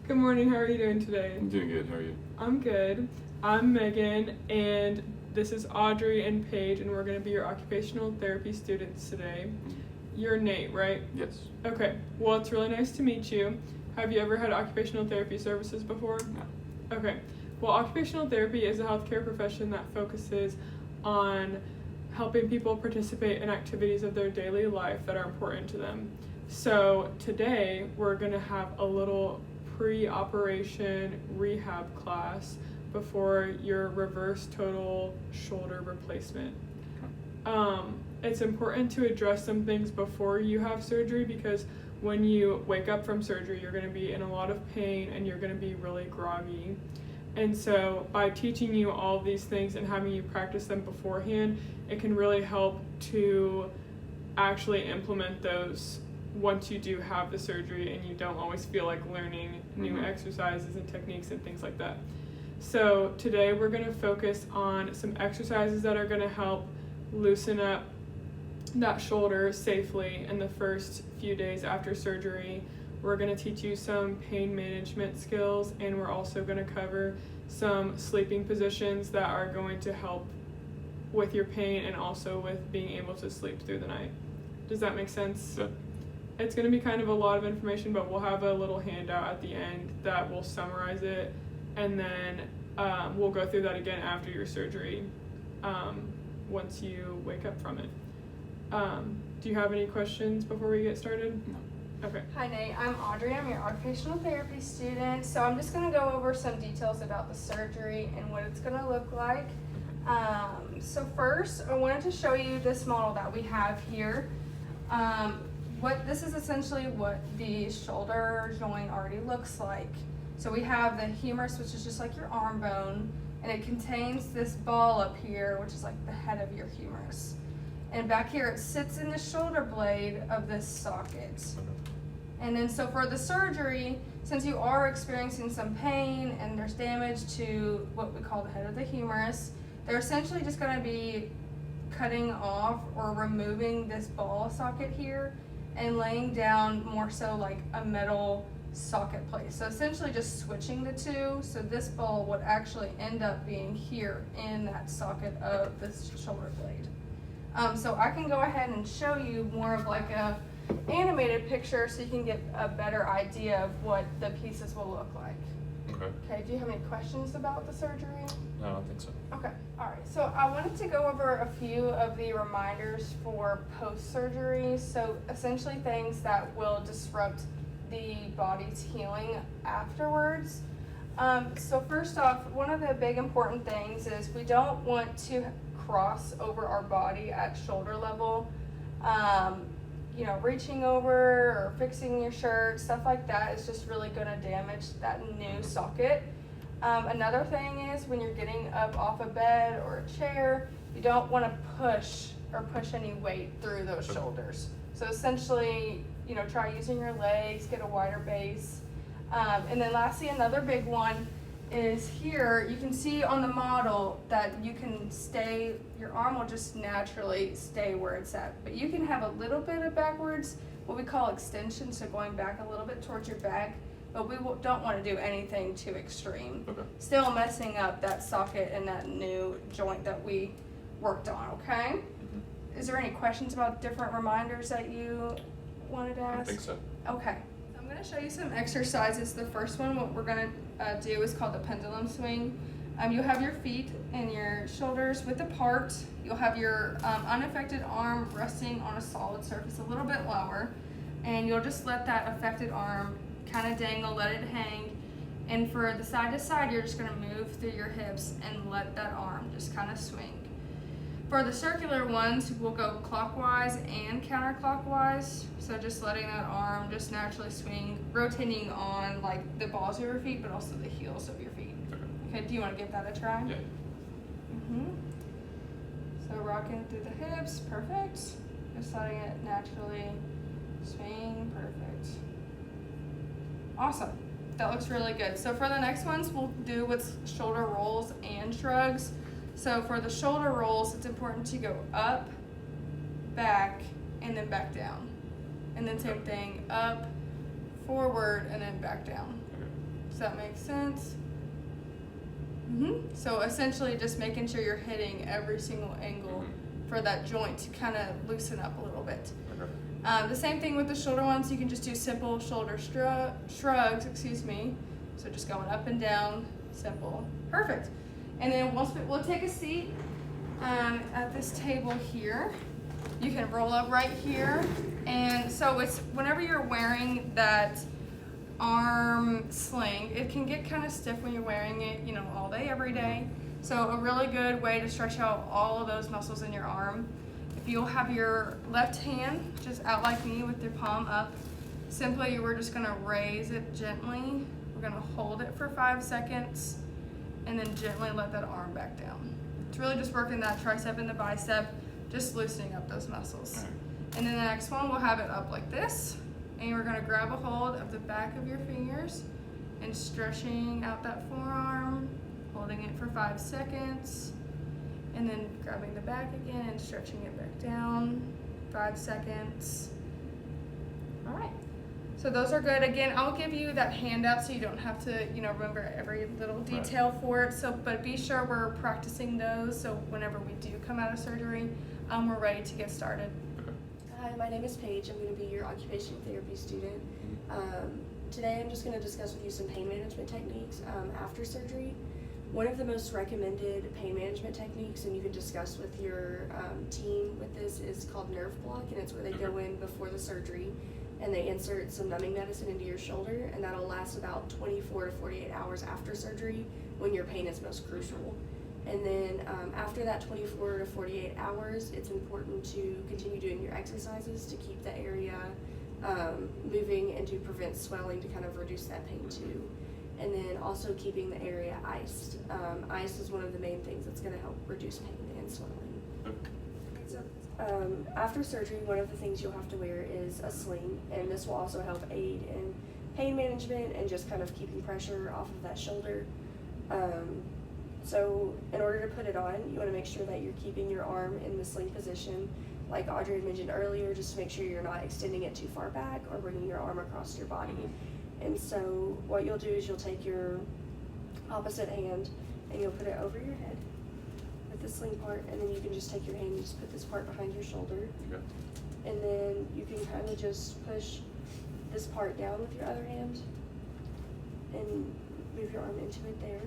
Good morning, how are you doing today? I'm doing good, how are you? I'm good. I'm Megan, and this is Audrey and Paige, and we're going to be your occupational therapy students today. You're Nate, right? Yes. Okay, well, it's really nice to meet you. Have you ever had occupational therapy services before? No. Okay, well, occupational therapy is a healthcare profession that focuses on helping people participate in activities of their daily life that are important to them. So today, we're going to have a little pre-operation rehab class before your reverse total shoulder replacement. It's important to address some things before you have surgery because when you wake up from surgery, you're going to be in a lot of pain and you're going to be really groggy. And so by teaching you all of these things and having you practice them beforehand, it can really help to actually implement those once you do have the surgery and you don't always feel like learning new exercises and techniques and things like that. So today we're going to focus on some exercises that are going to help loosen up that shoulder safely in the first few days after surgery. We're going to teach you some pain management skills, and we're also going to cover some sleeping positions that are going to help with your pain and also with being able to sleep through the night. Does that make sense? Yeah. It's going to be kind of a lot of information, but we'll have a little handout at the end that will summarize it, and then we'll go through that again after your surgery once you wake up from it. Do you have any questions before we get started? No. Okay. Hi Nate, I'm Audrey. I'm your occupational therapy student. So I'm just going to go over some details about the surgery and what it's going to look like. So first, I wanted to show you this model that we have here. This is essentially what the shoulder joint already looks like. So we have the humerus, which is just like your arm bone, and it contains this ball up here, which is like the head of your humerus. And back here, it sits in the shoulder blade of this socket. And then so for the surgery, since you are experiencing some pain and there's damage to what we call the head of the humerus, they're essentially just going to be cutting off or removing this ball socket here and laying down more so like a metal socket plate. So essentially just switching the two, so this ball would actually end up being here in that socket of this shoulder blade. So I can go ahead and show you more of like a animated picture so you can get a better idea of what the pieces will look like. Okay, do you have any questions about the surgery? No, I don't think so. Okay, all right. So I wanted to go over a few of the reminders for post-surgery. So essentially things that will disrupt the body's healing afterwards. So first off, one of the big important things is we don't want to cross over our body at shoulder level. Reaching over or fixing your shirt, stuff like that is just really going to damage that new socket. Another thing is when you're getting up off a bed or a chair, you don't want to push any weight through those shoulders. So essentially, try using your legs, get a wider base. And then lastly, another big one is here, you can see on the model that you can your arm will just naturally stay where it's at. But you can have a little bit of backwards, what we call extension, so going back a little bit towards your back, but we don't want to do anything too extreme. Okay. Still messing up that socket and that new joint that we worked on, okay? Is there any questions about different reminders that you wanted to ask? I don't think so. Okay. I'm going to show you some exercises. The first one, what we're going to do is called the pendulum swing. You'll have your feet and your shoulders width apart. You'll have your unaffected arm resting on a solid surface a little bit lower. And you'll just let that affected arm kind of dangle, let it hang. And for the side to side, you're just going to move through your hips and let that arm just kind of swing. For the circular ones, we'll go clockwise and counterclockwise. So just letting that arm just naturally swing, rotating on like the balls of your feet, but also the heels of your feet. Okay, do you want to give that a try? Yeah. So rocking it through the hips, perfect. Just letting it naturally swing, perfect. Awesome. That looks really good. So for the next ones, we'll do what's shoulder rolls and shrugs. So for the shoulder rolls, it's important to go up, back, and then back down. And then same thing, up, forward, and then back down. Does that make sense? So essentially just making sure you're hitting every single angle for that joint to kind of loosen up a little bit. Okay. The same thing with the shoulder ones. You can just do simple shoulder shrugs, So just going up and down, simple. Perfect. And then we'll take a seat at this table here. You can roll up right here. And so it's whenever you're wearing that arm sling, it can get kind of stiff when you're wearing it, all day, every day. So a really good way to stretch out all of those muscles in your arm. If you'll have your left hand just out like me with your palm up, simply we're just gonna raise it gently. We're gonna hold it for 5 seconds and then gently let that arm back down. It's really just working that tricep and the bicep, just loosening up those muscles. And then the next one, we'll have it up like this. And we're gonna grab a hold of the back of your fingers and stretching out that forearm, holding it for 5 seconds, and then grabbing the back again and stretching it back down, 5 seconds. All right, so those are good. Again, I'll give you that handout so you don't have to, remember every little detail for it. So, but be sure we're practicing those so whenever we do come out of surgery, we're ready to get started. Hi, my name is Paige. I'm going to be your occupational therapy student. Today I'm just going to discuss with you some pain management techniques after surgery. One of the most recommended pain management techniques, and you can discuss with your team with this, is called nerve block, and it's where they go in before the surgery and they insert some numbing medicine into your shoulder, and that'll last about 24 to 48 hours after surgery when your pain is most crucial. And then after that 24 to 48 hours, it's important to continue doing your exercises to keep the area moving and to prevent swelling to kind of reduce that pain too. And then also keeping the area iced. Ice is one of the main things that's going to help reduce pain and swelling. So, after surgery, one of the things you'll have to wear is a sling, and this will also help aid in pain management and just kind of keeping pressure off of that shoulder. So in order to put it on, you want to make sure that you're keeping your arm in the sling position, like Audrey had mentioned earlier, just to make sure you're not extending it too far back or bringing your arm across your body. And so what you'll do is you'll take your opposite hand and you'll put it over your head with the sling part, and then you can just take your hand and just put this part behind your shoulder. Okay. And then you can kind of just push this part down with your other hand and move your arm into it there.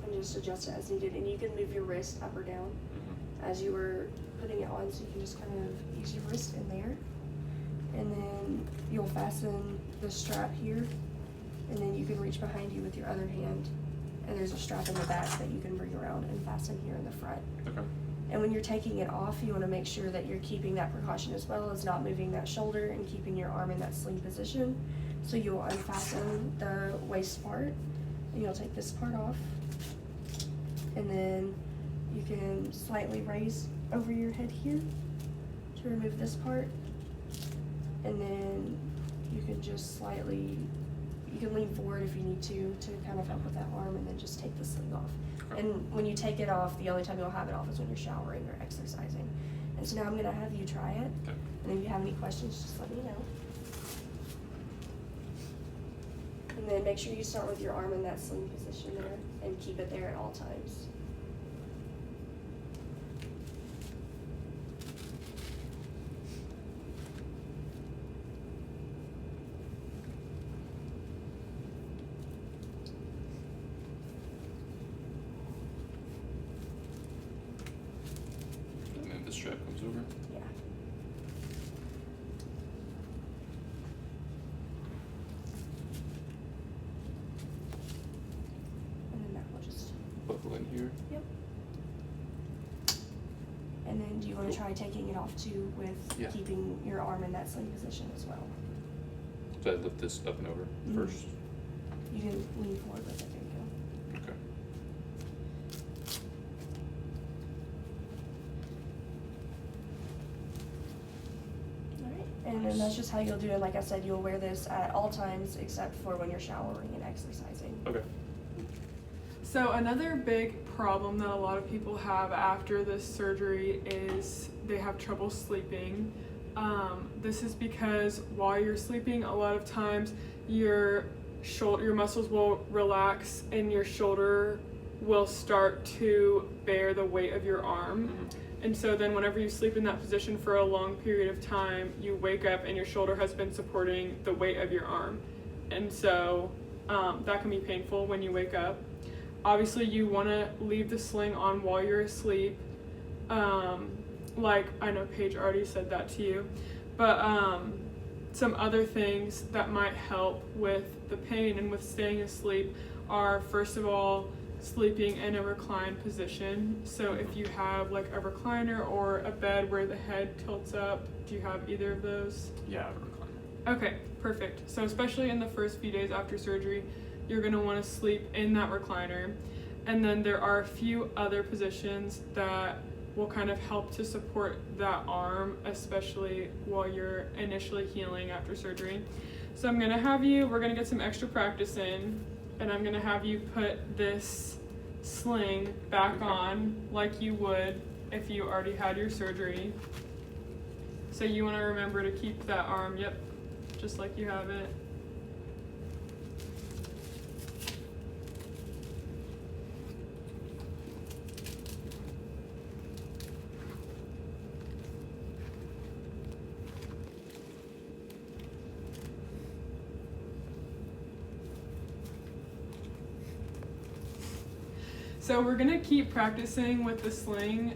And just adjust it as needed, and you can move your wrist up or down as you were putting it on, so you can just kind of use your wrist in there, and then you'll fasten the strap here, and then you can reach behind you with your other hand, and there's a strap in the back that you can bring around and fasten here in the front. Okay. And when you're taking it off, you want to make sure that you're keeping that precaution as well as not moving that shoulder and keeping your arm in that sling position. So you'll unfasten the waist part, and you'll take this part off, and then you can slightly raise over your head here to remove this part, and then you can just slightly, you can lean forward if you need to kind of help with that arm, and then just take the sling off. Okay. And when you take it off, the only time you'll have it off is when you're showering or exercising. And so now I'm going to have you try it, Okay. and if you have any questions, just let me know. And then make sure you start with your arm in that sling position there and keep it there at all times. And then the strap comes over. Yeah. And then that will just, Buckle in here. yep. And then do you want to try taking it off too with Yeah. keeping your arm in that sling position as well? So I lift this up and over first. You can lean forward with it, there you go. Okay. Alright, and then that's just how you'll do it. Like I said, you'll wear this at all times except for when you're showering and exercising. Okay. So another big problem that a lot of people have after this surgery is they have trouble sleeping. This is because while you're sleeping, a lot of times you're your muscles will relax and your shoulder will start to bear the weight of your arm. Mm-hmm. And so then whenever you sleep in that position for a long period of time, you wake up and your shoulder has been supporting the weight of your arm. And so that can be painful when you wake up. Obviously, you want to leave the sling on while you're asleep. Like, I know Paige already said that to you. But some other things that might help with the pain and with staying asleep are, first of all, sleeping in a reclined position. So if you have like a recliner or a bed where the head tilts up, do you have either of those? Yeah, I recliner. Okay, perfect. So especially in the first few days after surgery, you're going to want to sleep in that recliner. And then there are a few other positions that will kind of help to support that arm, especially while you're initially healing after surgery. So I'm going to have you, we're going to get some extra practice in, and I'm going to have you put this sling back on like you would if you already had your surgery. So you want to remember to keep that arm, yep, just like you have it. So we're gonna keep practicing with the sling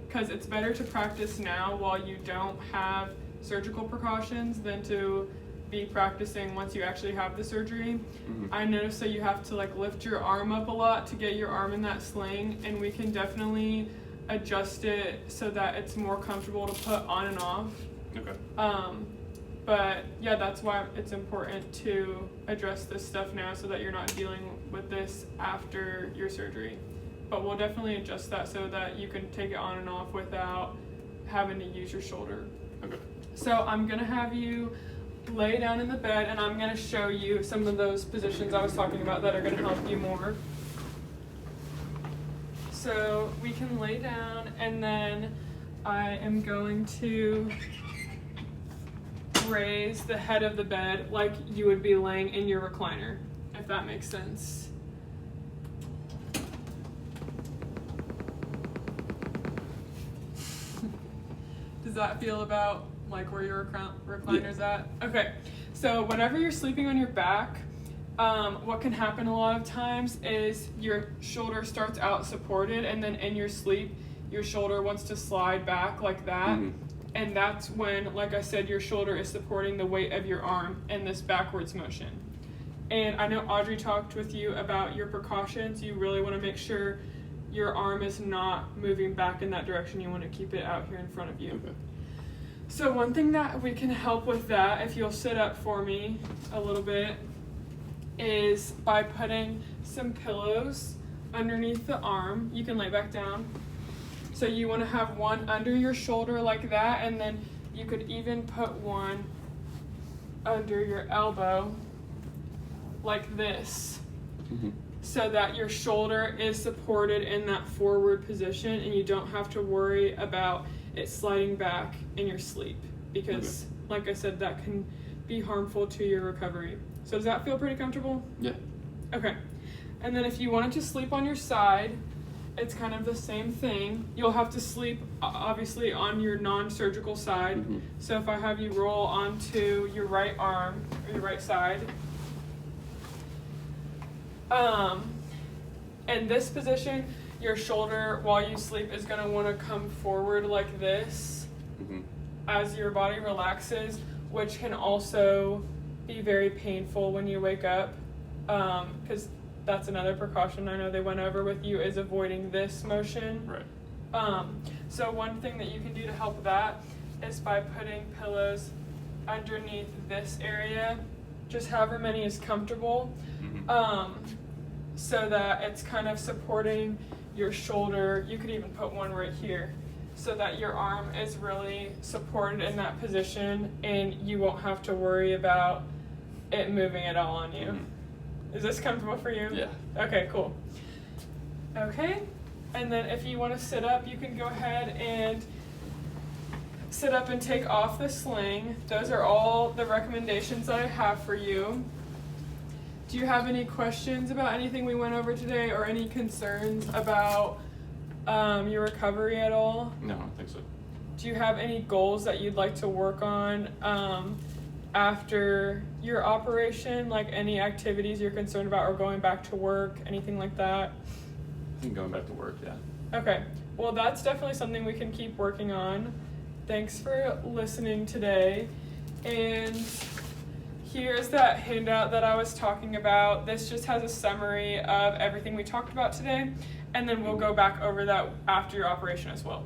because it's better to practice now while you don't have surgical precautions than to be practicing once you actually have the surgery. Mm-hmm. I noticed that you have to like lift your arm up a lot to get your arm in that sling, and we can definitely adjust it so that it's more comfortable to put on and off. Okay. But yeah, that's why it's important to address this stuff now so that you're not dealing with this after your surgery. But we'll definitely adjust that so that you can take it on and off without having to use your shoulder. Okay. So I'm gonna have you lay down in the bed and I'm gonna show you some of those positions I was talking about that are gonna help you more. So we can lay down and then I am going to raise the head of the bed like you would be laying in your recliner, if that makes sense. Does that feel about like where your recliner's at? Okay, so whenever you're sleeping on your back, what can happen a lot of times is your shoulder starts out supported and then in your sleep, your shoulder wants to slide back like that. Mm-hmm. And that's when, like I said, your shoulder is supporting the weight of your arm in this backwards motion. And I know Audrey talked with you about your precautions. You really want to make sure your arm is not moving back in that direction. You want to keep it out here in front of you. Okay. So one thing that we can help with that, if you'll sit up for me a little bit, is by putting some pillows underneath the arm. You can lay back down. So you want to have one under your shoulder like that, and then you could even put one under your elbow like this, Mm-hmm. so that your shoulder is supported in that forward position and you don't have to worry about it sliding back in your sleep because, like I said, that can be harmful to your recovery. So does that feel pretty comfortable? Yeah. Okay. And then if you wanted to sleep on your side, it's kind of the same thing. You'll have to sleep, obviously, on your non-surgical side. Mm-hmm. So if I have you roll onto your right arm, or your right side. In this position, your shoulder, while you sleep, is going to want to come forward like this Mm-hmm. as your body relaxes, which can also be very painful when you wake up, because that's another precaution I know they went over with you is avoiding this motion. Right. So one thing that you can do to help that is by putting pillows underneath this area, just however many is comfortable, Mm-hmm. so that it's kind of supporting your shoulder. You could even put one right here so that your arm is really supported in that position and you won't have to worry about it moving at all on you. Mm-hmm. Is this comfortable for you? Yeah. Okay, cool. Okay, and then if you want to sit up, you can go ahead and sit up and take off the sling. Those are all the recommendations that I have for you. Do you have any questions about anything we went over today, or any concerns about your recovery at all? No, I don't think so. Do you have any goals that you'd like to work on after your operation? Like any activities you're concerned about, or going back to work, anything like that? I think going back to work, yeah. Okay, well, that's definitely something we can keep working on. Thanks for listening today. And here's that handout that I was talking about. This just has a summary of everything we talked about today, and then we'll go back over that after your operation as well.